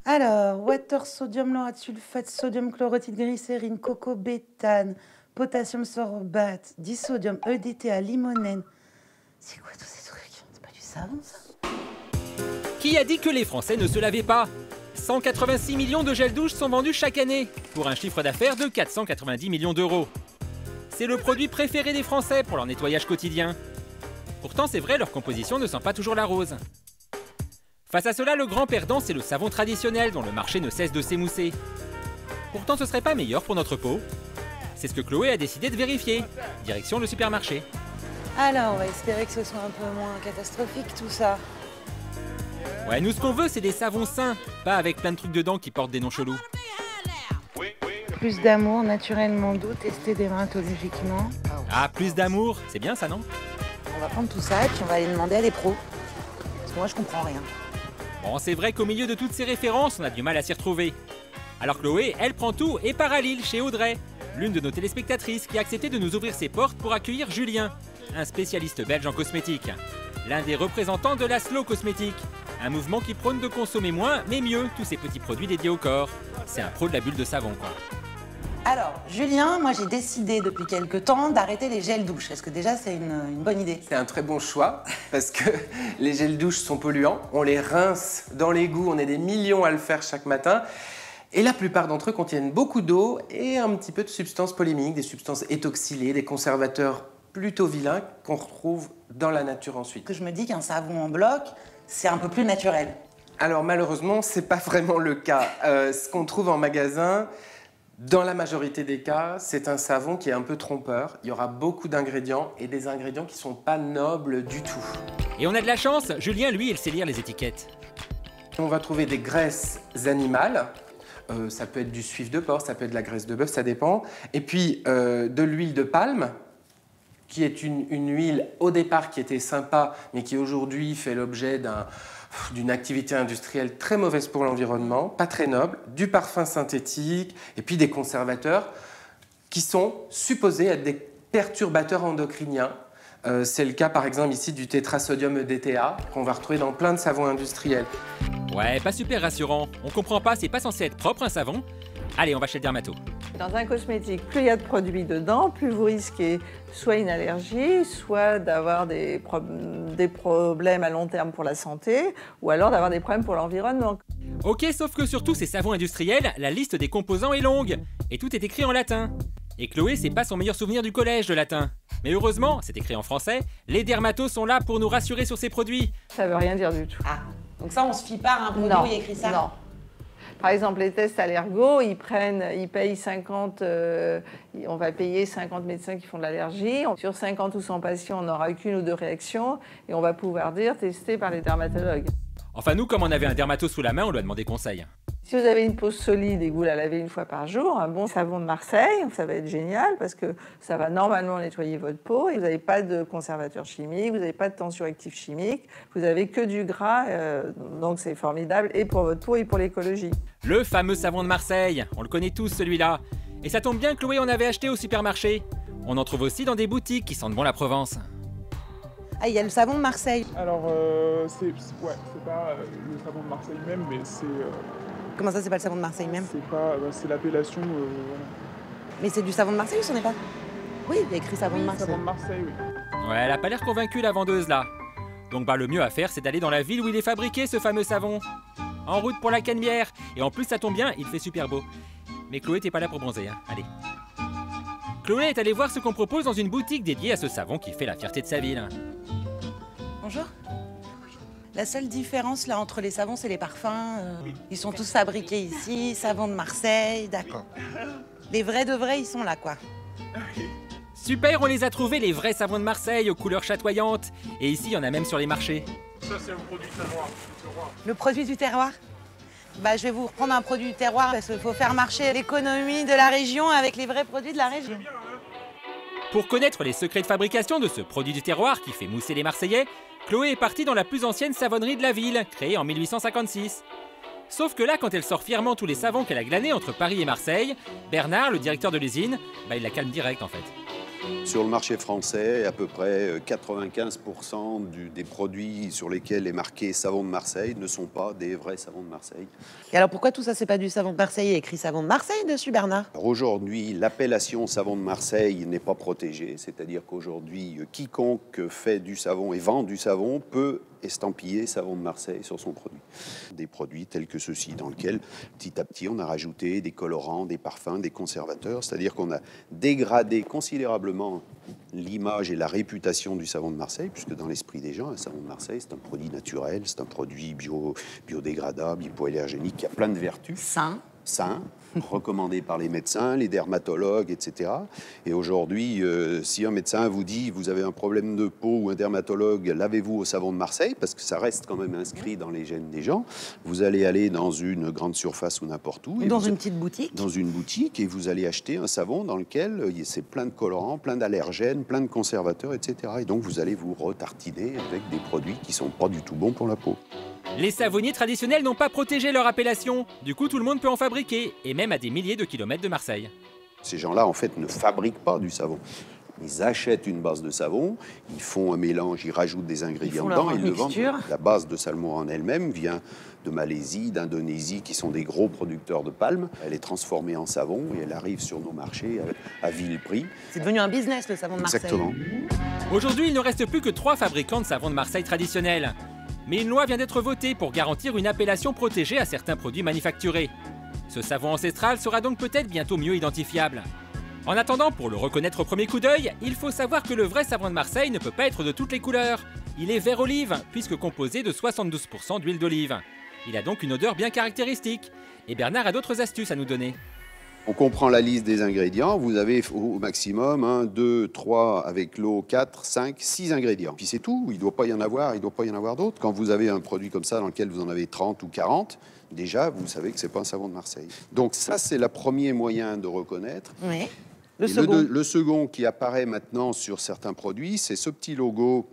Alors, water, sodium laurate, sulfate, sodium chlorotide, glycérine, coco-béthane, potassium sorbate, disodium, EDTA, limonène. C'est quoi tous ces trucs? C'est pas du savon, ça? Qui a dit que les Français ne se lavaient pas? 186 millions de gels douche sont vendus chaque année, pour un chiffre d'affaires de 490 millions d'euros. C'est le produit préféré des Français pour leur nettoyage quotidien. Pourtant, c'est vrai, leur composition ne sent pas toujours la rose. Face à cela, le grand perdant, c'est le savon traditionnel dont le marché ne cesse de s'émousser. Pourtant, ce serait pas meilleur pour notre peau? C'est ce que Chloé a décidé de vérifier. Direction le supermarché. Alors, on va espérer que ce soit un peu moins catastrophique, tout ça. Ouais, nous ce qu'on veut, c'est des savons sains, pas avec plein de trucs dedans qui portent des noms chelous. Plus d'amour, naturellement doux, testé dermatologiquement. Ah, plus d'amour, c'est bien ça, non? On va prendre tout ça et puis on va aller demander à des pros. Parce que moi, je comprends rien. Bon, c'est vrai qu'au milieu de toutes ces références, on a du mal à s'y retrouver. Alors Chloé, elle prend tout et part à Lille, chez Audrey, l'une de nos téléspectatrices qui a accepté de nous ouvrir ses portes pour accueillir Julien, un spécialiste belge en cosmétique. L'un des représentants de la slow cosmétique, un mouvement qui prône de consommer moins mais mieux tous ces petits produits dédiés au corps. C'est un pro de la bulle de savon, quoi. Alors, Julien, moi j'ai décidé depuis quelque temps d'arrêter les gels douche. Est-ce que déjà c'est une bonne idée? C'est un très bon choix parce que les gels douche sont polluants. On les rince dans l'égout, on est des millions à le faire chaque matin. Et la plupart d'entre eux contiennent beaucoup d'eau et un petit peu de substances polémiques, des substances étoxylées, des conservateurs plutôt vilains qu'on retrouve dans la nature ensuite. Que je me dis qu'un savon en bloc, c'est un peu plus naturel. Alors malheureusement, c'est pas vraiment le cas. Ce qu'on trouve en magasin, dans la majorité des cas, c'est un savon qui est un peu trompeur. Il y aura beaucoup d'ingrédients et des ingrédients qui sont pas nobles du tout. Et on a de la chance, Julien, lui, il sait lire les étiquettes. On va trouver des graisses animales. Ça peut être du suif de porc, ça peut être de la graisse de bœuf, ça dépend. Et puis de l'huile de palme, qui est une huile au départ qui était sympa, mais qui aujourd'hui fait l'objet d'une activité industrielle très mauvaise pour l'environnement, pas très noble, du parfum synthétique, et puis des conservateurs qui sont supposés être des perturbateurs endocriniens. C'est le cas par exemple ici du tétrasodium EDTA, qu'on va retrouver dans plein de savons industriels. Ouais, pas super rassurant. On comprend pas, c'est pas censé être propre un savon? Allez, on va chez le dermato. Dans un cosmétique, plus il y a de produits dedans, plus vous risquez soit une allergie, soit d'avoir des problèmes à long terme pour la santé, ou alors d'avoir des problèmes pour l'environnement. Ok, sauf que sur tous ces savons industriels, la liste des composants est longue, et tout est écrit en latin. Et Chloé, c'est pas son meilleur souvenir du collège, le latin. Mais heureusement, c'est écrit en français, les dermatos sont là pour nous rassurer sur ces produits. Ça veut rien dire du tout. Ah, donc ça, on se fie pas à un produit où il y a écrit ça? Non. Par exemple, les tests allergo, ils payent 50, on va payer 50 médecins qui font de l'allergie. Sur 50 ou 100 patients, on n'aura qu'une ou deux réactions et on va pouvoir dire testé par les dermatologues. Enfin, nous, comme on avait un dermato sous la main, on lui a demandé conseil. Si vous avez une peau solide et que vous la lavez une fois par jour, un bon savon de Marseille, ça va être génial parce que ça va normalement nettoyer votre peau et vous n'avez pas de conservateurs chimiques, vous n'avez pas de tensioactifs chimiques, vous n'avez que du gras, donc c'est formidable et pour votre peau et pour l'écologie. Le fameux savon de Marseille, on le connaît tous celui-là. Et ça tombe bien, Chloé en avait acheté au supermarché. On en trouve aussi dans des boutiques qui sentent bon la Provence. Ah, il y a le savon de Marseille. Alors, c'est pas le savon de Marseille même, mais c'est... Comment ça, c'est pas le savon de Marseille même? C'est l'appellation... voilà. Mais c'est du savon de Marseille ou c'en est pas? Oui, il y a écrit savon de Marseille. Savon de Marseille, oui. Ouais, elle a pas l'air convaincue la vendeuse là. Donc le mieux à faire, c'est d'aller dans la ville où il est fabriqué ce fameux savon. En route pour la Canebière. Et en plus, ça tombe bien, il fait super beau. Mais Chloé, t'es pas là pour bronzer, hein. Allez. Chloé est allée voir ce qu'on propose dans une boutique dédiée à ce savon qui fait la fierté de sa ville. Bonjour. La seule différence là entre les savons, c'est les parfums. Ils sont tous fabriqués ici, savon de Marseille, d'accord. Les vrais de vrais, ils sont là, quoi. Super, on les a trouvés, les vrais savons de Marseille aux couleurs chatoyantes. Et ici, il y en a même sur les marchés. Ça, c'est un produit terroir. Le produit du terroir? Bah, je vais vous reprendre un produit du terroir parce qu'il faut faire marcher l'économie de la région avec les vrais produits de la région. Pour connaître les secrets de fabrication de ce produit du terroir qui fait mousser les Marseillais, Chloé est partie dans la plus ancienne savonnerie de la ville, créée en 1856. Sauf que là, quand elle sort fièrement tous les savons qu'elle a glanés entre Paris et Marseille, Bernard, le directeur de l'usine, il la calme direct en fait. Sur le marché français, à peu près 95% des produits sur lesquels est marqué savon de Marseille ne sont pas des vrais savons de Marseille. Et alors pourquoi tout ça, c'est pas du savon de Marseille? Il y a écrit savon de Marseille dessus, Bernard. Alors aujourd'hui, l'appellation savon de Marseille n'est pas protégée, c'est-à-dire qu'aujourd'hui, quiconque fait du savon et vend du savon peut estampiller savon de Marseille sur son produit. Des produits tels que ceux-ci, dans lesquels petit à petit on a rajouté des colorants, des parfums, des conservateurs, c'est-à-dire qu'on a dégradé considérablement l'image et la réputation du savon de Marseille, puisque dans l'esprit des gens, un savon de Marseille, c'est un produit naturel, c'est un produit biodégradable, hypoallergénique, qui a plein de vertus. Sain, recommandé par les médecins, les dermatologues, etc. Et aujourd'hui, si un médecin vous dit vous avez un problème de peau ou un dermatologue, lavez-vous au savon de Marseille, parce que ça reste quand même inscrit dans les gènes des gens, vous allez aller dans une grande surface ou n'importe où. Dans une petite boutique. Dans une boutique, et vous allez acheter un savon dans lequel c'est plein de colorants, plein d'allergènes, plein de conservateurs, etc. Et donc vous allez vous retartiner avec des produits qui ne sont pas du tout bons pour la peau. Les savonniers traditionnels n'ont pas protégé leur appellation. Du coup, tout le monde peut en fabriquer, et même à des milliers de kilomètres de Marseille. Ces gens-là, en fait, ne fabriquent pas du savon. Ils achètent une base de savon, ils font un mélange, ils rajoutent des ingrédients dedans, ils le vendent. La base de Salmoir en elle-même vient de Malaisie, d'Indonésie, qui sont des gros producteurs de palmes. Elle est transformée en savon et elle arrive sur nos marchés à vil prix. C'est devenu un business, le savon de Marseille. Exactement. Aujourd'hui, il ne reste plus que 3 fabricants de savon de Marseille traditionnels. Mais une loi vient d'être votée pour garantir une appellation protégée à certains produits manufacturés. Ce savon ancestral sera donc peut-être bientôt mieux identifiable. En attendant, pour le reconnaître au premier coup d'œil, il faut savoir que le vrai savon de Marseille ne peut pas être de toutes les couleurs. Il est vert olive, puisque composé de 72% d'huile d'olive. Il a donc une odeur bien caractéristique. Et Bernard a d'autres astuces à nous donner. On comprend la liste des ingrédients. Vous avez au maximum 1, 2, 3 avec l'eau, 4, 5, 6 ingrédients. Puis c'est tout. Il ne doit pas y en avoir d'autres. Quand vous avez un produit comme ça dans lequel vous en avez 30 ou 40, déjà, vous savez que ce n'est pas un savon de Marseille. Donc ça, c'est le premier moyen de reconnaître. Oui. Le second qui apparaît maintenant sur certains produits, c'est ce petit logo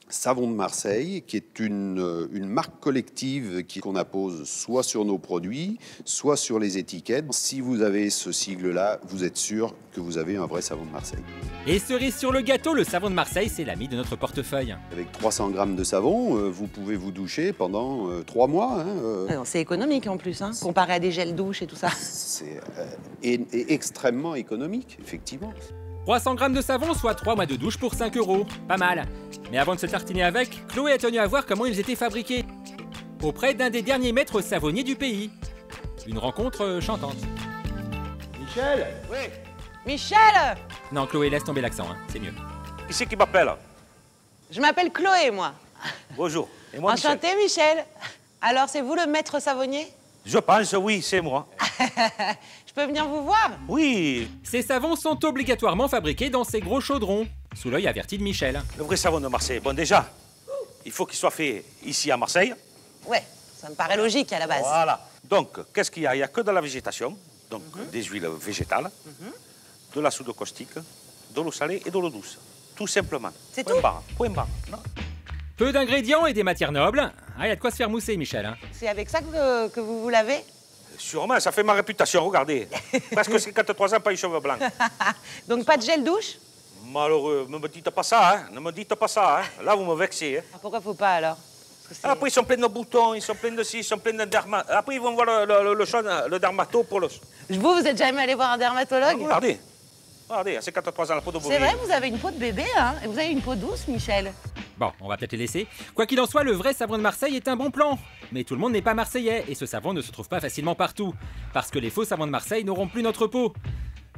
Savon de Marseille, qui est une marque collective qu'on appose soit sur nos produits, soit sur les étiquettes. Si vous avez ce sigle-là, vous êtes sûr que vous avez un vrai savon de Marseille. Et cerise sur le gâteau, le savon de Marseille, c'est l'ami de notre portefeuille. Avec 300 grammes de savon, vous pouvez vous doucher pendant 3 mois. C'est économique en plus, comparé à des gels douche et tout ça. C'est extrêmement économique, effectivement. 300 grammes de savon, soit 3 mois de douche pour 5 €. Pas mal. Mais avant de se tartiner avec, Chloé a tenu à voir comment ils étaient fabriqués. Auprès d'un des derniers maîtres savonniers du pays. Une rencontre chantante. Michel? Oui. Michel! Non, Chloé, laisse tomber l'accent, c'est mieux. Qui c'est qui m'appelle? Je m'appelle Chloé, moi. Bonjour. Et moi, Enchanté, Michel. Alors, c'est vous le maître savonnier? Je pense, oui, c'est moi. Je peux venir vous voir? Oui. Ces savons sont obligatoirement fabriqués dans ces gros chaudrons, sous l'œil averti de Michel. Le vrai savon de Marseille, bon déjà, il faut qu'il soit fait ici à Marseille. Ouais, ça me paraît logique à la base. Voilà. Donc, qu'est-ce qu'il y a? Il n'y a que de la végétation, donc des huiles végétales, de la soude caustique, de l'eau salée et de l'eau douce. Tout simplement. C'est tout? Point barre. Non. Peu d'ingrédients et des matières nobles. Ah, il y a de quoi se faire mousser, Michel. C'est avec ça que vous vous lavez? Sûrement, ça fait ma réputation, regardez. Presque 53 ans, pas les cheveux blancs. Donc pas de gel douche? Malheureux, ne me dites pas ça, hein. Ne me dites pas ça, hein. Là, vous me vexez, hein. Pourquoi faut pas alors? Après, ils sont pleins de boutons, ils sont pleins de ci, ils sont pleins de dermatologue. Après, ils vont voir le dermato pour le... Vous êtes jamais allé voir un dermatologue? Regardez, à 53 ans, la peau de bébé. C'est vrai, vous avez une peau de bébé, Et vous avez une peau douce, Michel. Bon, on va peut-être les laisser. Quoi qu'il en soit, le vrai savon de Marseille est un bon plan. Mais tout le monde n'est pas marseillais, et ce savon ne se trouve pas facilement partout. Parce que les faux savons de Marseille n'auront plus notre peau.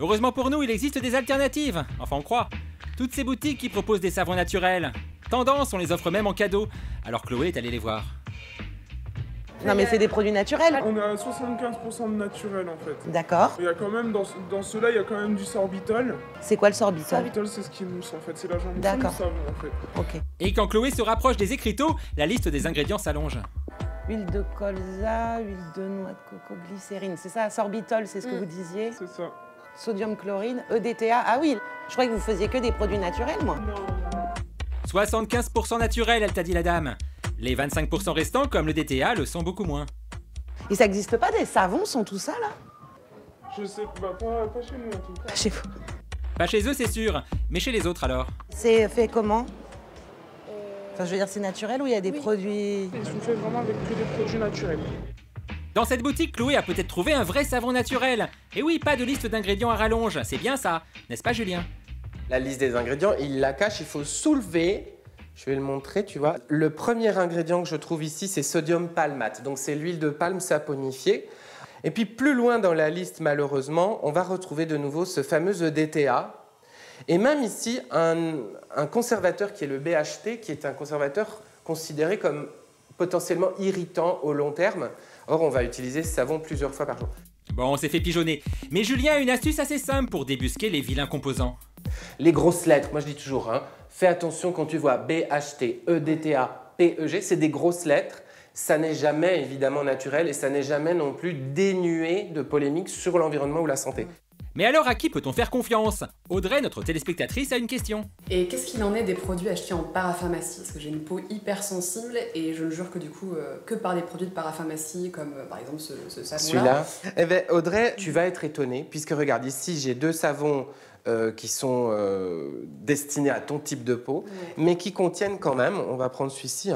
Heureusement pour nous, il existe des alternatives. Enfin, on croit. Toutes ces boutiques qui proposent des savons naturels. Tendance, on les offre même en cadeau. Alors Chloé est allée les voir. Non mais c'est des produits naturels. On a 75% de naturel en fait. D'accord. Il y a quand même, dans ceux-là, il y a quand même du sorbitol. C'est quoi le sorbitol? Sorbitol, c'est ce qui mousse en fait, c'est l'agent moussant du savon en fait. Ok. Et quand Chloé se rapproche des écriteaux, la liste des ingrédients s'allonge. Huile de colza, huile de noix de coco, glycérine. C'est ça, sorbitol, c'est ce que vous disiez? C'est ça. Sodium chlorine, EDTA. Ah oui, je croyais que vous faisiez que des produits naturels, moi. Non. 75% naturel, elle t'a dit la dame. Les 25% restants, comme le DTA, le sont beaucoup moins. Et ça n'existe pas des savons, sont tout ça là? Je sais pas chez nous en tout cas. Chez vous. Pas chez eux, c'est sûr. Mais chez les autres, alors? C'est fait comment? Enfin, je veux dire, c'est naturel ou il y a des produits... Ils sont faits vraiment avec que des produits naturels. Dans cette boutique, Chloé a peut-être trouvé un vrai savon naturel. Et oui, pas de liste d'ingrédients à rallonge. C'est bien ça, n'est-ce pas, Julien? La liste des ingrédients, il la cache, il faut soulever. Je vais le montrer, tu vois. Le premier ingrédient que je trouve ici, c'est sodium palmate. Donc, c'est l'huile de palme saponifiée. Et puis, plus loin dans la liste, malheureusement, on va retrouver de nouveau ce fameux EDTA. Et même ici, un conservateur qui est le BHT, qui est un conservateur considéré comme potentiellement irritant au long terme. Or, on va utiliser ce savon plusieurs fois par jour. Bon, on s'est fait pigeonner. Mais Julien a une astuce assez simple pour débusquer les vilains composants. Les grosses lettres, moi je dis toujours, fais attention quand tu vois BHT, EDTA, PEG, c'est des grosses lettres. Ça n'est jamais évidemment naturel et ça n'est jamais non plus dénué de polémique sur l'environnement ou la santé. Mais alors à qui peut-on faire confiance? Audrey, notre téléspectatrice, a une question. Et qu'est-ce qu'il en est des produits achetés en parapharmacie? Parce que j'ai une peau hyper sensible et je ne jure que du coup que par des produits de parapharmacie comme par exemple ce savon-là. Celui-là. Eh bien, Audrey, tu vas être étonnée puisque regarde ici, j'ai deux savons qui sont destinés à ton type de peau, mais qui contiennent quand même, on va prendre celui-ci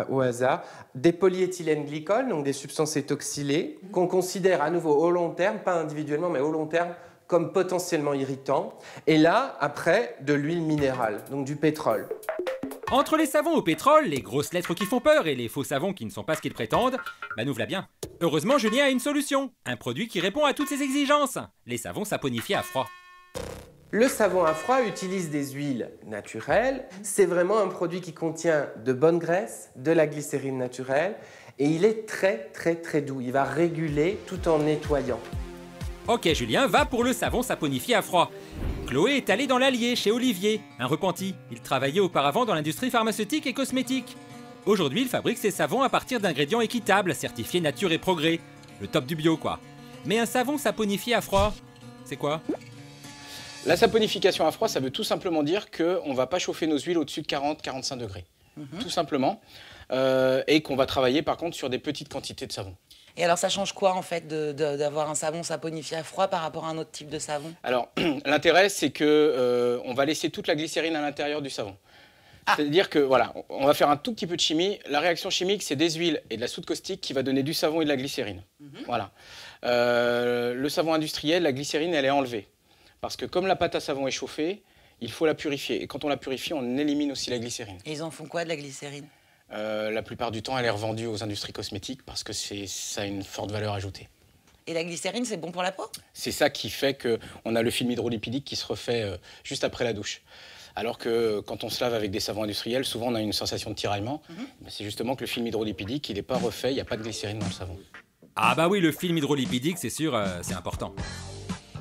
au hasard, des polyéthylène-glycol, donc des substances étoxylées, qu'on considère à nouveau au long terme, pas individuellement, mais au long terme, comme potentiellement irritants. Et là, après, de l'huile minérale, donc du pétrole. Entre les savons au pétrole, les grosses lettres qui font peur et les faux savons qui ne sont pas ce qu'ils prétendent, bah nous voilà bien. Heureusement, Julien a une solution, un produit qui répond à toutes ces exigences, les savons saponifiés à froid. Le savon à froid utilise des huiles naturelles. C'est vraiment un produit qui contient de bonnes graisses, de la glycérine naturelle, et il est très très très doux. Il va réguler tout en nettoyant. Ok, Julien va pour le savon saponifié à froid. Chloé est allée dans l'Allier, chez Olivier, un repenti. Il travaillait auparavant dans l'industrie pharmaceutique et cosmétique. Aujourd'hui, il fabrique ses savons à partir d'ingrédients équitables, certifiés Nature et Progrès. Le top du bio, quoi. Mais un savon saponifié à froid, c'est quoi? La saponification à froid, ça veut tout simplement dire qu'on ne va pas chauffer nos huiles au-dessus de 40-45 degrés. Tout simplement. Et qu'on va travailler par contre sur des petites quantités de savon. Et alors, ça change quoi, en fait, d'avoir un savon saponifié à froid par rapport à un autre type de savon? Alors, l'intérêt, c'est que on va laisser toute la glycérine à l'intérieur du savon. C'est-à-dire que, voilà, on va faire un tout petit peu de chimie. La réaction chimique, c'est des huiles et de la soude caustique qui va donner du savon et de la glycérine. Voilà. Le savon industriel, la glycérine, elle est enlevée. Parce que comme la pâte à savon est chauffée, il faut la purifier. Et quand on la purifie, on élimine aussi la glycérine. Et ils en font quoi, de la glycérine? La plupart du temps, elle est revendue aux industries cosmétiques parce que ça a une forte valeur ajoutée. Et la glycérine, c'est bon pour la peau? C'est ça qui fait qu'on a le film hydrolipidique qui se refait juste après la douche. Alors que quand on se lave avec des savons industriels, souvent on a une sensation de tiraillement. C'est justement que le film hydrolipidique, il n'est pas refait, il n'y a pas de glycérine dans le savon. Ah bah oui, le film hydrolipidique, c'est sûr, c'est important.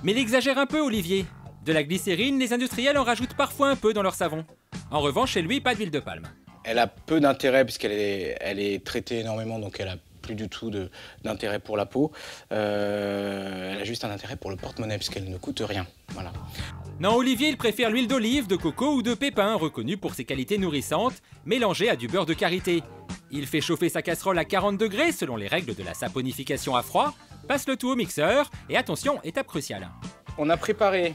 Mais il exagère un peu, Olivier. De la glycérine, les industriels en rajoutent parfois un peu dans leur savon. En revanche, chez lui, pas d'huile de palme. Elle a peu d'intérêt puisqu'elle est traitée énormément, donc elle a plus du tout d'intérêt pour la peau. Elle a juste un intérêt pour le porte-monnaie puisqu'elle ne coûte rien. Voilà. Non, Olivier, il préfère l'huile d'olive, de coco ou de pépin, reconnue pour ses qualités nourrissantes, mélangée à du beurre de karité. Il fait chauffer sa casserole à 40 degrés selon les règles de la saponification à froid, passe le tout au mixeur et attention, étape cruciale. On a préparé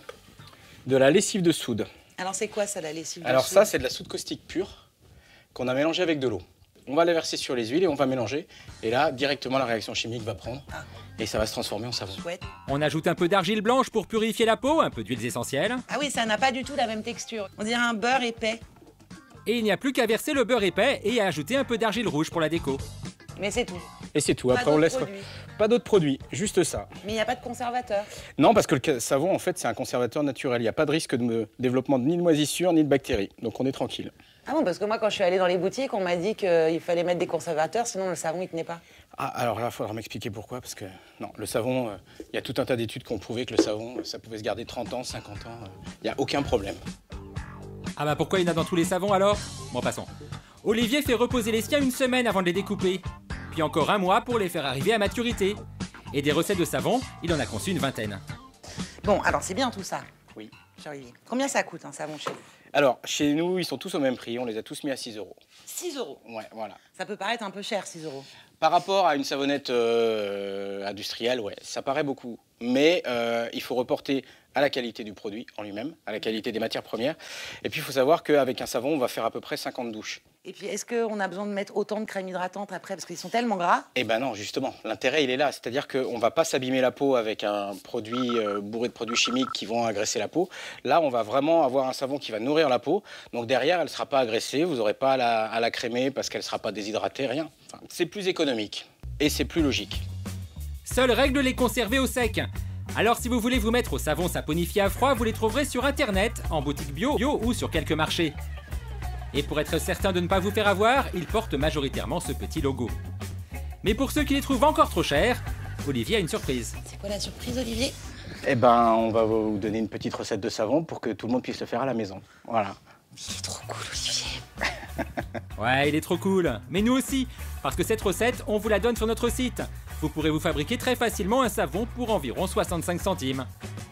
de la lessive de soude. Alors c'est quoi ça, la lessive de soude? Alors ça, c'est de la soude caustique pure qu'on a mélangée avec de l'eau. On va la verser sur les huiles et on va mélanger. Et là, directement, la réaction chimique va prendre et ça va se transformer en savon. Chouette. On ajoute un peu d'argile blanche pour purifier la peau, un peu d'huiles essentielles. Ah oui, ça n'a pas du tout la même texture. On dirait un beurre épais. Et il n'y a plus qu'à verser le beurre épais et à ajouter un peu d'argile rouge pour la déco. Mais c'est tout. Et c'est tout. Après, on laisse pas d'autres produits, juste ça. Mais il n'y a pas de conservateur? Non, parce que le savon, en fait, c'est un conservateur naturel. Il n'y a pas de risque de développement ni de moisissure ni de bactéries. Donc on est tranquille. Ah bon, parce que moi, quand je suis allée dans les boutiques, on m'a dit qu'il fallait mettre des conservateurs, sinon le savon, il tenait pas. Ah, alors là, il faudra m'expliquer pourquoi, parce que non, le savon, il y a tout un tas d'études qui ont prouvé que le savon, ça pouvait se garder 30 ans, 50 ans, il n'y a aucun problème. Ah bah pourquoi il y en a dans tous les savons alors? Bon, passons. Olivier fait reposer les siens une semaine avant de les découper, puis encore un mois pour les faire arriver à maturité. Et des recettes de savon, il en a conçu une vingtaine. Bon, alors c'est bien tout ça. Oui. Olivier. Combien ça coûte un savon chez vous? Alors, chez nous, ils sont tous au même prix. On les a tous mis à 6 €. 6 €? Ouais, voilà. Ça peut paraître un peu cher, 6 €. Par rapport à une savonnette industrielle, ouais, ça paraît beaucoup. Mais il faut reporter à la qualité du produit en lui-même, à la qualité des matières premières. Et puis il faut savoir qu'avec un savon, on va faire à peu près 50 douches. Et puis, est-ce qu'on a besoin de mettre autant de crème hydratante après, parce qu'ils sont tellement gras? Eh ben non, justement, l'intérêt il est là, c'est-à-dire qu'on ne va pas s'abîmer la peau avec un produit bourré de produits chimiques qui vont agresser la peau. Là, on va vraiment avoir un savon qui va nourrir la peau, donc derrière, elle ne sera pas agressée, vous n'aurez pas à la crémer parce qu'elle ne sera pas déshydratée, rien. Enfin, c'est plus économique et c'est plus logique. Seule règle, les conserver au sec. Alors si vous voulez vous mettre au savon saponifié à froid, vous les trouverez sur internet, en boutique bio ou sur quelques marchés. Et pour être certain de ne pas vous faire avoir, ils portent majoritairement ce petit logo. Mais pour ceux qui les trouvent encore trop chers, Olivier a une surprise. C'est quoi la surprise, Olivier? Eh ben, on va vous donner une petite recette de savon pour que tout le monde puisse le faire à la maison. Voilà. Il est trop cool, Olivier. Ouais, il est trop cool. Mais nous aussi, parce que cette recette, on vous la donne sur notre site. Vous pourrez vous fabriquer très facilement un savon pour environ 65 centimes.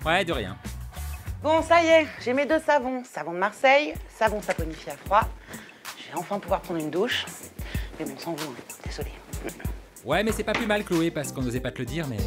Ouais, de rien. Bon, ça y est, j'ai mes 2 savons. Savon de Marseille, savon saponifié à froid. Je vais enfin pouvoir prendre une douche. Mais bon, sans vous, hein. Désolée. Ouais, mais c'est pas plus mal, Chloé, parce qu'on n'osait pas te le dire, mais